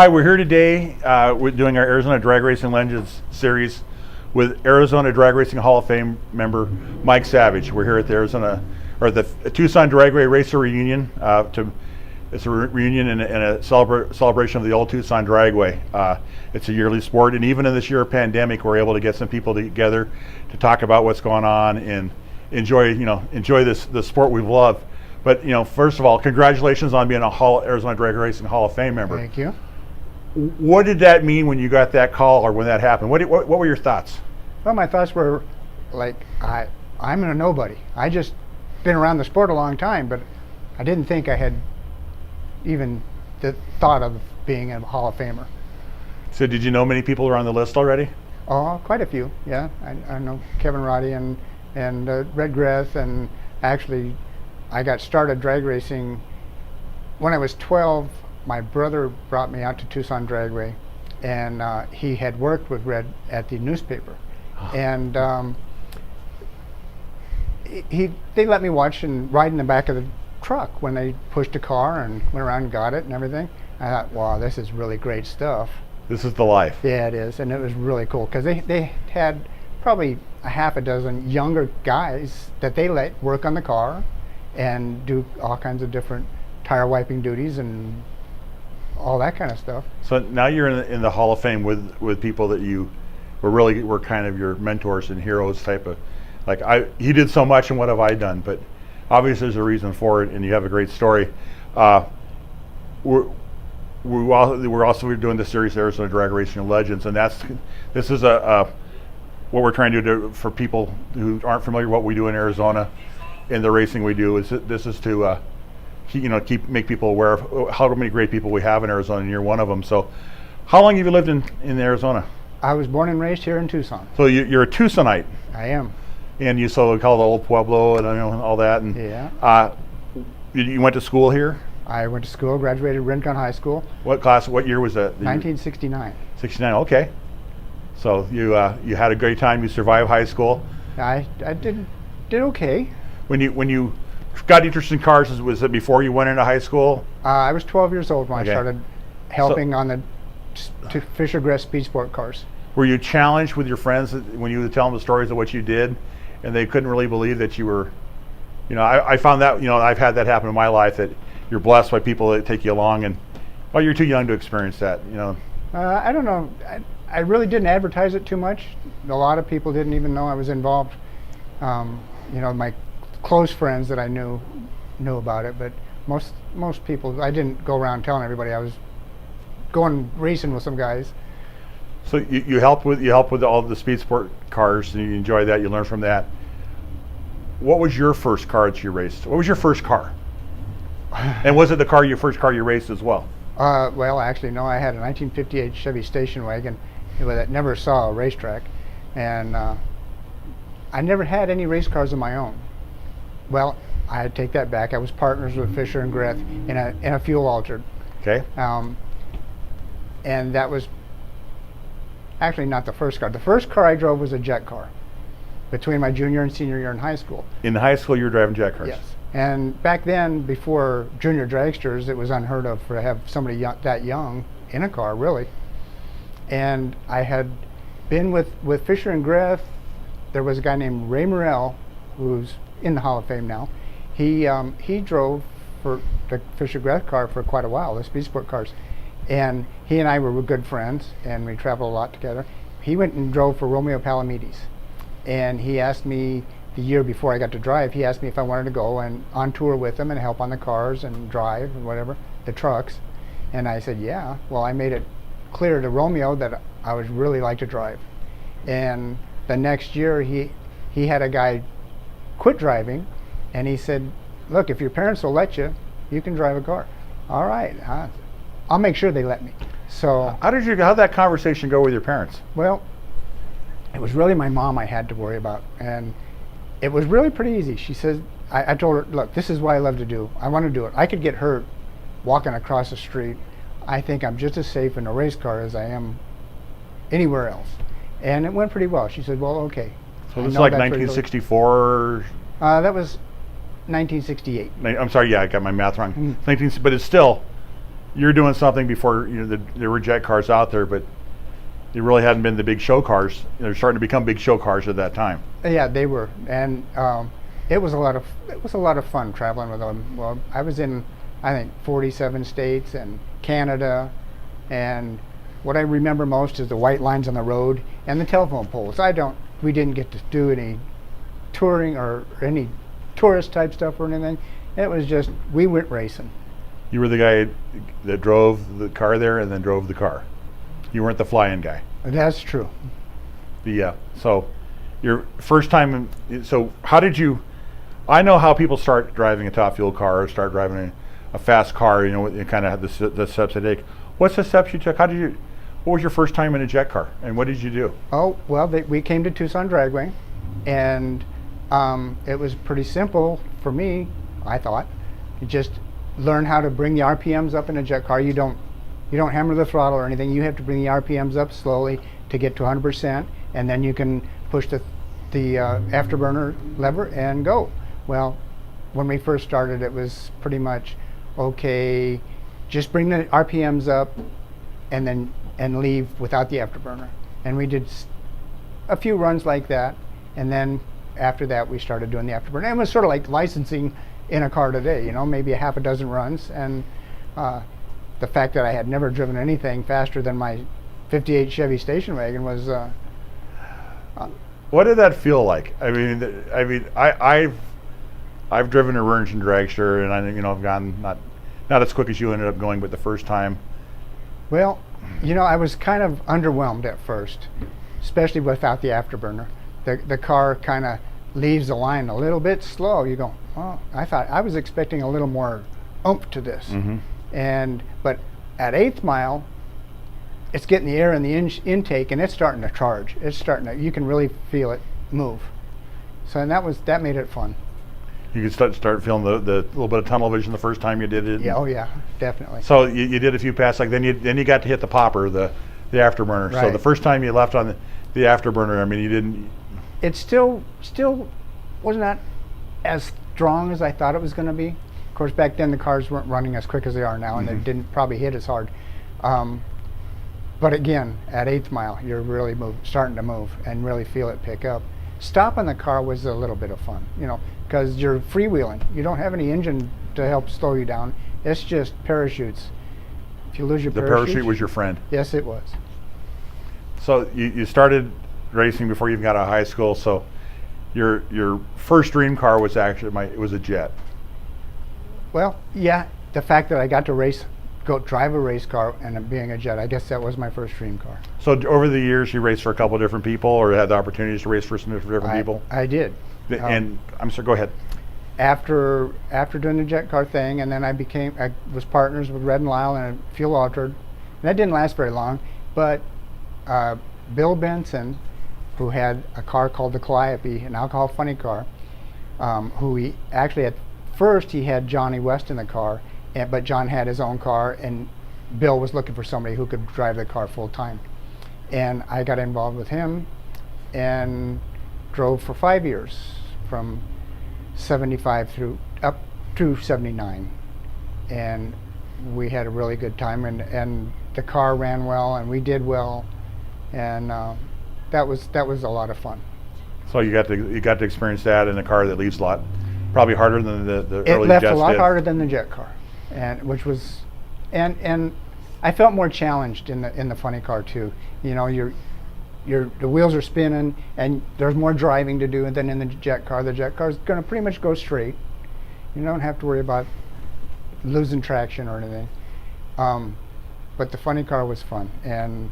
Hi, we're here today. We're doing our Arizona Drag Racing Legends series with Arizona Drag Racing Hall of Fame member Mike Savage. We're here at the Tucson Dragway Racer Reunion. It's a reunion and a celebration of the old Tucson Dragway. It's a yearly sport, and even in this year of pandemic, we're able to get some people together to talk about what's going on and enjoy the sport we've loved. But first of all, congratulations on being a Arizona Drag Racing Hall of Fame member. Thank you. What did that mean when you got that call or when that happened? What were your thoughts? Well, my thoughts were like, I'm a nobody. I just been around the sport a long time, but I didn't think I had even the thought of being a Hall of Famer. So did you know many people were on the list already? Oh, quite a few, yeah. I know Kevin Roddy and Red Greth, and actually I got started drag racing when I was 12. My brother brought me out to Tucson Dragway, and he had worked with Red at the newspaper. And they let me watch and ride in the back of the truck when they pushed a car and went around and got it and everything. I thought, wow, this is really great stuff. This is the life. Yeah, it is, and it was really cool because they had probably a half a dozen younger guys that they let work on the car and do all kinds of different tire wiping duties and all that kind of stuff. So now you're in the Hall of Fame with people that you were kind of your mentors and heroes type of, like, he did so much and what have I done? But obviously there's a reason for it, and you have a great story. We're also doing the series Arizona Drag Racing Legends, and this is what we're trying to do for people who aren't familiar with what we do in Arizona and the racing we do. This is to make people aware of how many great people we have in Arizona, and you're one of them. So how long have you lived in Arizona? I was born and raised here in Tucson. So you're a Tucsonite. I am. And you call it Old Pueblo and all that. And yeah. You went to school here? I went to school, graduated Rincon High School. What class? What year was that? 1969. 69. Okay. So you had a great time. You survived high school. I did okay. When you got interested in cars, was it before you went into high school? I was 12 years old when I started helping on the Fisher-Gress Speed Sport cars. Were you challenged with your friends when you would tell them the stories of what you did, and they couldn't really believe that you were, I found that, I've had that happen in my life, that you're blessed by people that take you along, and you're too young to experience that, I don't know. I really didn't advertise it too much. A lot of people didn't even know I was involved. My close friends that I knew about it, but most people, I didn't go around telling everybody I was going racing with some guys. So you helped with all the speed sport cars, and you enjoyed that. You learned from that. What was your first car that you raced? What was your first car? And was it your first car you raced as well? Well, actually, no. I had a 1958 Chevy station wagon that never saw a racetrack, and I never had any race cars of my own. Well, I take that back. I was partners with Fisher and Greth in a fuel altered. Okay. And that was actually not the first car. The first car I drove was a jet car between my junior and senior year in high school. In high school, you were driving jet cars? Yes. And back then, before junior dragsters, it was unheard of to have somebody that young in a car, really. And I had been with Fisher and Greth. There was a guy named Ray Morrell, who's in the Hall of Fame now. He drove for the Fisher Greth car for quite a while, the speed sport cars. And he and I were good friends, and we traveled a lot together. He went and drove for Romeo Palomides. And he asked me, the year before I got to drive, he asked me if I wanted to go and on tour with him and help on the cars and drive and whatever, the trucks. And I said, yeah. Well, I made it clear to Romeo that I would really like to drive. And the next year, he had a guy quit driving, and he said, look, if your parents will let you, you can drive a car. All right, I'll make sure they let me. So how'd that conversation go with your parents? Well, it was really my mom I had to worry about, and it was really pretty easy. She says, I told her, look, this is what I love to do. I want to do it. I could get hurt walking across the street. I think I'm just as safe in a race car as I am anywhere else. And it went pretty well. She said, well, okay. So this is like 1964? That was 1968. I'm sorry, yeah, I got my math wrong. Mm. But it's still, you're doing something before there were jet cars out there, but they really hadn't been the big show cars. They're starting to become big show cars at that time. Yeah, they were, and it was a lot of fun traveling with them. Well, I was in, I think, 47 states and Canada, and what I remember most is the white lines on the road and the telephone poles. We didn't get to do any touring or any tourist type stuff or anything. It was just, we went racing. You were the guy that drove the car there and then drove the car. You weren't the fly-in guy. That's true. Yeah. So your first time, so how did you, I know how people start driving a top fuel car or start driving a fast car, you kind of have the steps they take. What's the steps you took? What was your first time in a jet car and what did you do? Oh, well, we came to Tucson Dragway, and it was pretty simple for me, I thought. You just learn how to bring the RPMs up in a jet car. You don't hammer the throttle or anything. You have to bring the RPMs up slowly to get to 100%, and then you can push the afterburner lever and go. Well, when we first started, it was pretty much, okay, just bring the RPMs up and leave without the afterburner. And we did a few runs like that, and then after that we started doing the afterburner. And it was sort of like licensing in a car today, maybe a half a dozen runs. And the fact that I had never driven anything faster than my 58 Chevy station wagon was. What did that feel like? I've driven a rear engine dragster, and I've gone not as quick as you ended up going, but the first time. Well, I was kind of underwhelmed at first, especially without the afterburner. The car kind of leaves the line a little bit slow. You go, oh, I was expecting a little more oomph to this. Mm-hmm. But at 8th mile, it's getting the air in the intake, and it's starting to charge. You can really feel it move. So, and that made it fun. You could start feeling the little bit of tunnel vision the first time you did it. Yeah, oh yeah, definitely. So you did a few passes, then you got to hit the popper, the afterburner. Right. So the first time you left on the afterburner, you didn't. It still was not as strong as I thought it was going to be. Of course, back then the cars weren't running as quick as they are now, and they didn't probably hit as hard. But again, at 8th mile, you're really starting to move and really feel it pick up. Stopping the car was a little bit of fun, because you're freewheeling. You don't have any engine to help slow you down. It's just parachutes. If you lose your the parachute was your friend. Yes, it was. So you started racing before you even got out of high school. So your first dream car was actually it was a jet. Well, yeah, the fact that I got to go drive a race car and it being a jet, I guess that was my first dream car. So over the years, you raced for a couple of different people, or had the opportunities to race for some different people? I did. And I'm sorry, go ahead. After doing the jet car thing, and then I was partners with Red and Lyle and a fuel altered. And that didn't last very long, but Bill Benson, who had a car called the Calliope, an alcohol funny car, who he actually at first he had Johnny West in the car, but John had his own car, and Bill was looking for somebody who could drive the car full time. And I got involved with him and drove for 5 years, from 75 up to 79. And we had a really good time, and the car ran well, and we did well, and that was a lot of fun. So you got to experience that in a car that leaves a lot, probably harder than the early jets did. It left a lot harder than the jet car, and I felt more challenged in the funny car too. The wheels are spinning, and there's more driving to do than in the jet car. The jet car is going to pretty much go straight. You don't have to worry about losing traction or anything. But the funny car was fun, and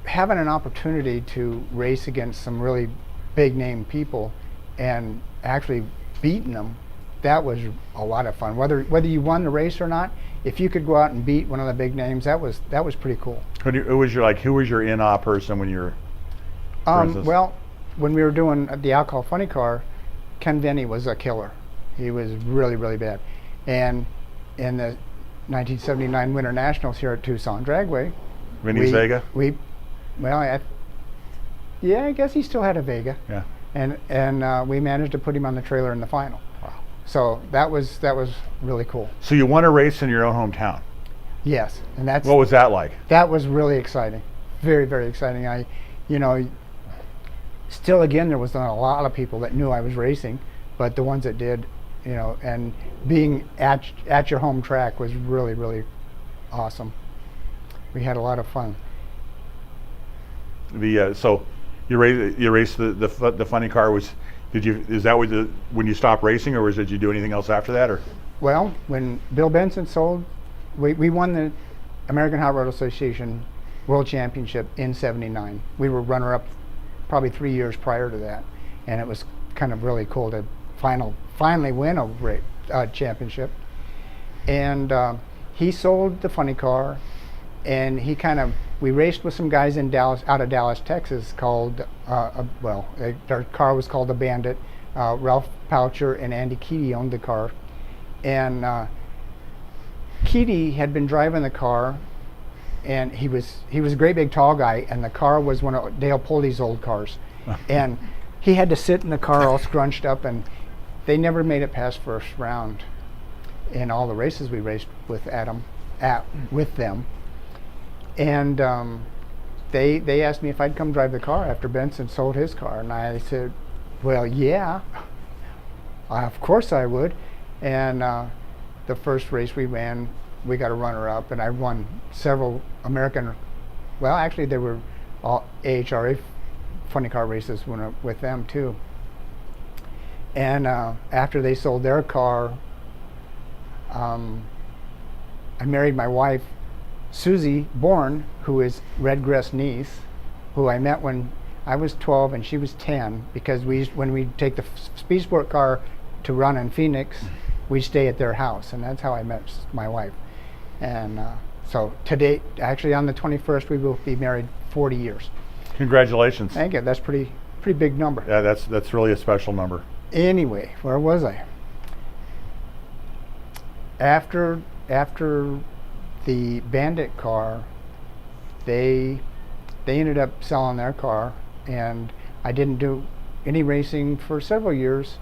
having an opportunity to race against some really big name people and actually beating them, that was a lot of fun. Whether you won the race or not, if you could go out and beat one of the big names, that was pretty cool. Who was your in-awe person when you were? Well, when we were doing the alcohol funny car, Ken Venny was a killer. He was really, really bad. And in the 1979 Winter Nationals here at Tucson Dragway, Vinny's Vega? I guess he still had a Vega. Yeah. And we managed to put him on the trailer in the final. Wow. So that was really cool. So you won a race in your own hometown. Yes, and What was that like? that was really exciting, very, very exciting. You know, still again, there was not a lot of people that knew I was racing, but the ones that did, you know, and being at your home track was really, really awesome. We had a lot of fun. So you raced the funny car. Is that when you stopped racing, or did you do anything else after that, or? Well, when Bill Benson sold, we won the American Hot Rod Association World Championship in '79. We were runner-up probably 3 years prior to that, and it was kind of really cool to finally win a championship. And he sold the funny car, and we raced with some guys in Dallas, out of Dallas, Texas, called their car was called the Bandit. Ralph Poucher and Andy Keaty owned the car, and Keaty had been driving the car, and he was a great big tall guy, and the car was one of Dale Poldy's old cars, and he had to sit in the car all scrunched up, and they never made it past first round in all the races we raced with with them. And they asked me if I'd come drive the car after Benson sold his car, and I said, well, yeah, of course I would. And the first race we ran, we got a runner-up, and I won several actually they were all AHRA funny car races with them too. And after they sold their car, I married my wife, Susie Bourne, who is Redgrass' niece, who I met when I was 12 and she was 10, because when we take the Speed Sport car to run in Phoenix, we'd stay at their house, and that's how I met my wife. And so today, actually on the 21st, we will be married 40 years. Congratulations. Thank you. That's pretty big number. Yeah, that's really a special number. Anyway, where was I? After the Bandit car, they ended up selling their car, and I didn't do any racing for several years,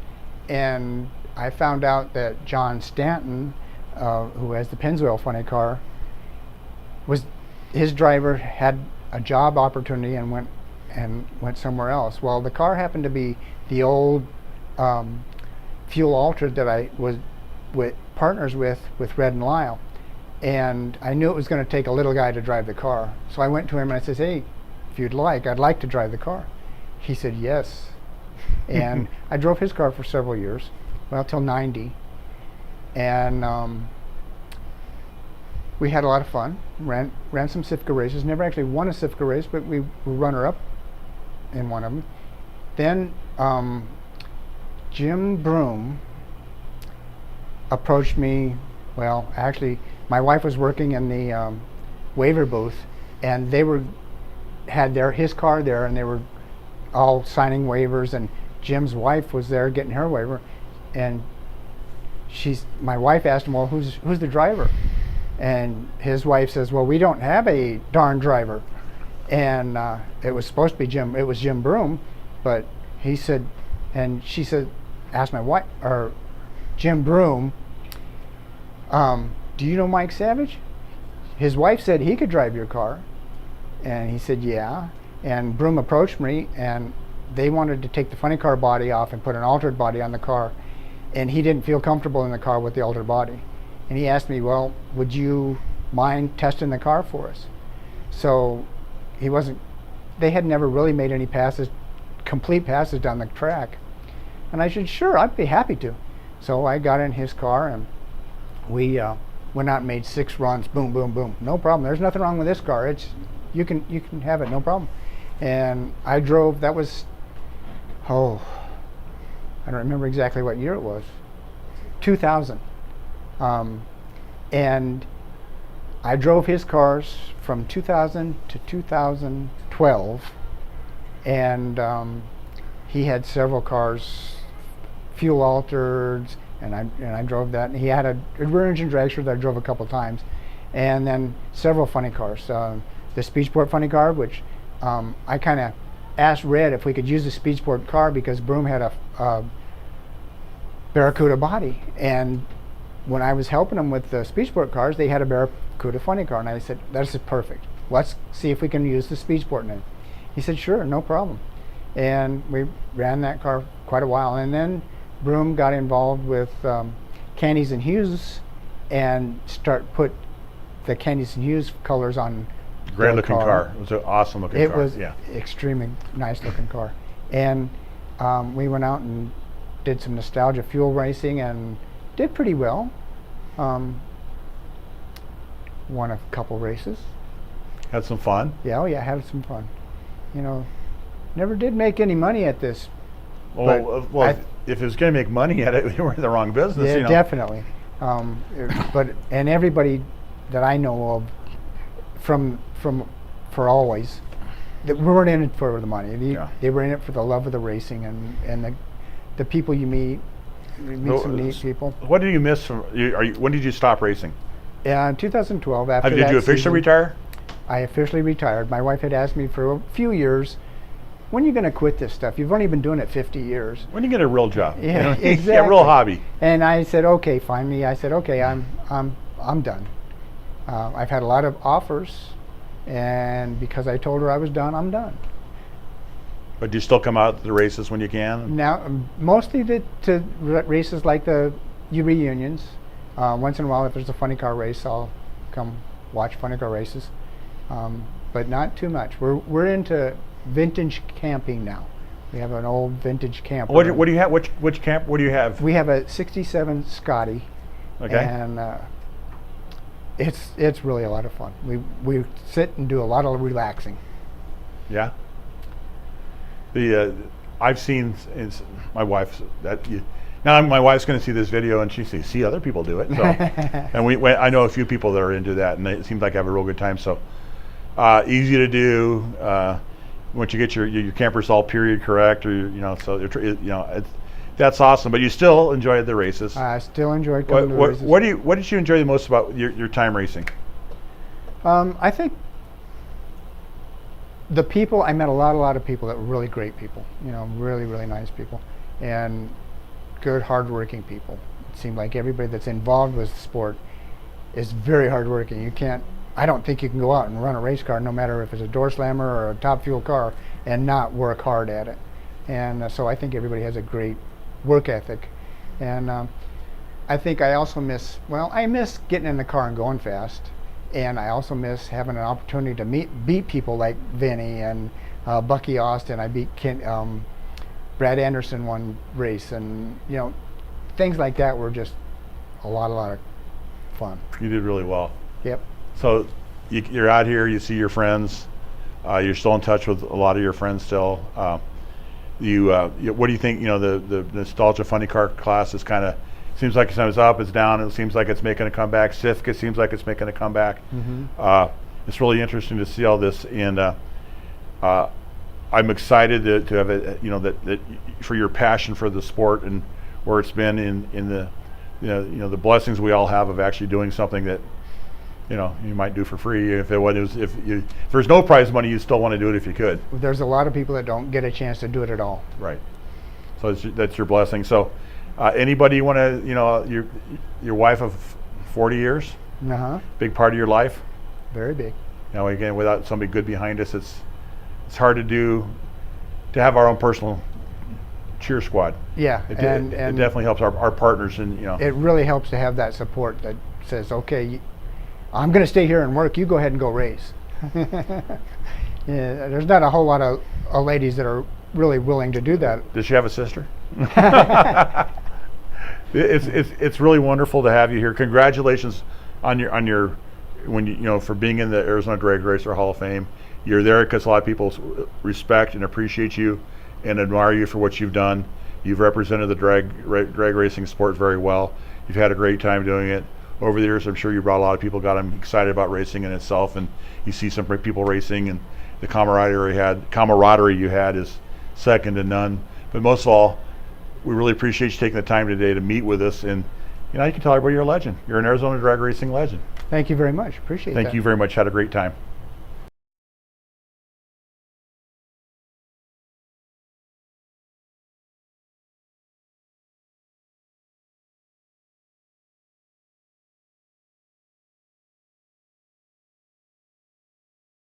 and I found out that John Stanton, who has the Pennzoil funny car, his driver had a job opportunity and went somewhere else. Well, the car happened to be the old fuel altered that I was partners with Red and Lyle, and I knew it was going to take a little guy to drive the car. So I went to him and I said, hey, if you'd like, I'd like to drive the car. He said yes. And I drove his car for several years, well, till 90. And we had a lot of fun, ran some SIFCA races, never actually won a SIFCA race, but we were runner-up in one of them. Then Jim Broom approached me. Well, actually, my wife was working in the waiver booth, and they had his car there, and they were all signing waivers, and Jim's wife was there getting her waiver, and my wife asked him, well, who's the driver? And his wife says, well, we don't have a darn driver. And it was supposed to be Jim. It was Jim Broom, but he said, and she said, asked my wife, or Jim Broom, do you know Mike Savage? His wife said he could drive your car, and he said yeah. And Broom approached me, and they wanted to take the funny car body off and put an altered body on the car, and he didn't feel comfortable in the car with the altered body. And he asked me, well, would you mind testing the car for us? So they had never really made any complete passes down the track. And I said, sure, I'd be happy to. So I got in his car, and we went out and made 6 runs, boom, boom, boom. No problem, there's nothing wrong with this car. You can have it, no problem. And I drove, that was, I don't remember exactly what year it was, 2000. And I drove his cars from 2000 to 2012, and he had several cars, fuel altered, and I drove that. And he had a rear engine dragster that I drove a couple times, and then several funny cars. The Speed Sport funny car, which I kind of asked Red if we could use the Speed Sport car because Broom had Barracuda body. And when I was helping them with the speed sport cars, they had a Barracuda funny car, and I said, "This is perfect. Let's see if we can use the speed sport in it." He said, "Sure, no problem." And we ran that car quite a while, and then Broom got involved with Candies and Hughes and put the Candies and Hughes colors on. Great looking car. It was an awesome looking car. It was extremely nice looking car. And we went out and did some nostalgia fuel racing and did pretty well. Won a couple races. Had some fun. Yeah, oh yeah, had some fun. You know, never did make any money at this. Well, if it was going to make money at it, you were in the wrong business. Yeah, you know? Definitely. And everybody that I know of, for always, that weren't in it for the money. They were in it for the love of the racing and the people you meet. You meet some neat people. What did you miss from? When did you stop racing? In 2012. After Did you officially retire? I officially retired. My wife had asked me for a few years, "When are you going to quit this stuff? You've only been doing it 50 years. When you get a real job? Yeah, you know? exactly. Yeah, real hobby." And I said, "Okay, finally." I said, "Okay, I'm done." I've had a lot of offers, and because I told her I was done, I'm done. But do you still come out to the races when you can? Now, mostly to races like the reunions. Once in a while, if there's a funny car race, I'll come watch funny car races. But not too much. We're into vintage camping now. We have an old vintage camper. What do you have? Which camp? What do you have? We have a '67 Scotty. Okay. And it's really a lot of fun. We sit and do a lot of relaxing. Yeah. I've seen my wife now my wife's going to see this video and she says, "See other people do it." So, and I know a few people that are into that, and it seems like I have a real good time. So easy to do. Once you get your campers all period correct, or that's awesome. But you still enjoyed the races. I still enjoy coming to the races. What did you enjoy the most about your time racing? I think the people, I met a lot of people that were really great people, really, really nice people, and good, hardworking people. It seemed like everybody that's involved with the sport is very hardworking. I don't think you can go out and run a race car, no matter if it's a door slammer or a top fuel car, and not work hard at it. And so I think everybody has a great work ethic. And I think I also miss getting in the car and going fast. And I also miss having an opportunity to beat people like Vinny and Bucky Austin. I beat Brad Anderson one race, and things like that were just a lot of fun. You did really well. Yep. So you're out here, you see your friends. You're still in touch with a lot of your friends still. What do you think? The nostalgia funny car class is kind of. Seems like it's up, it's down, it seems like it's making a comeback. Sithka seems like it's making a comeback. Mm-hmm. It's really interesting to see all this, and I'm excited to have it, that for your passion for the sport and where it's been in the the blessings we all have of actually doing something that you might do for free. If there's no prize money, you still want to do it if you could. There's a lot of people that don't get a chance to do it at all. Right. So that's your blessing. So. Anybody you want to, your wife of 40 years? Uh-huh. Big part of your life? Very big. Again, without somebody good behind us, it's hard to have our own personal cheer squad. Yeah, it definitely helps our partners, and it really helps to have that support that says, "Okay, I'm going to stay here and work. You go ahead and go race." Yeah, there's not a whole lot of ladies that are really willing to do that. Does she have a sister? It's really wonderful to have you here. Congratulations on your for being in the Arizona Drag Racer Hall of Fame. You're there because a lot of people respect and appreciate you and admire you for what you've done. You've represented the drag racing sport very well. You've had a great time doing it. Over the years, I'm sure you brought a lot of people, got them excited about racing in itself, and you see some people racing, and the camaraderie you had is second to none. But most of all, we really appreciate you taking the time today to meet with us, and you can tell everybody you're a legend. You're an Arizona drag racing legend. Thank you very much. Appreciate that. Thank you very much. Had a great time.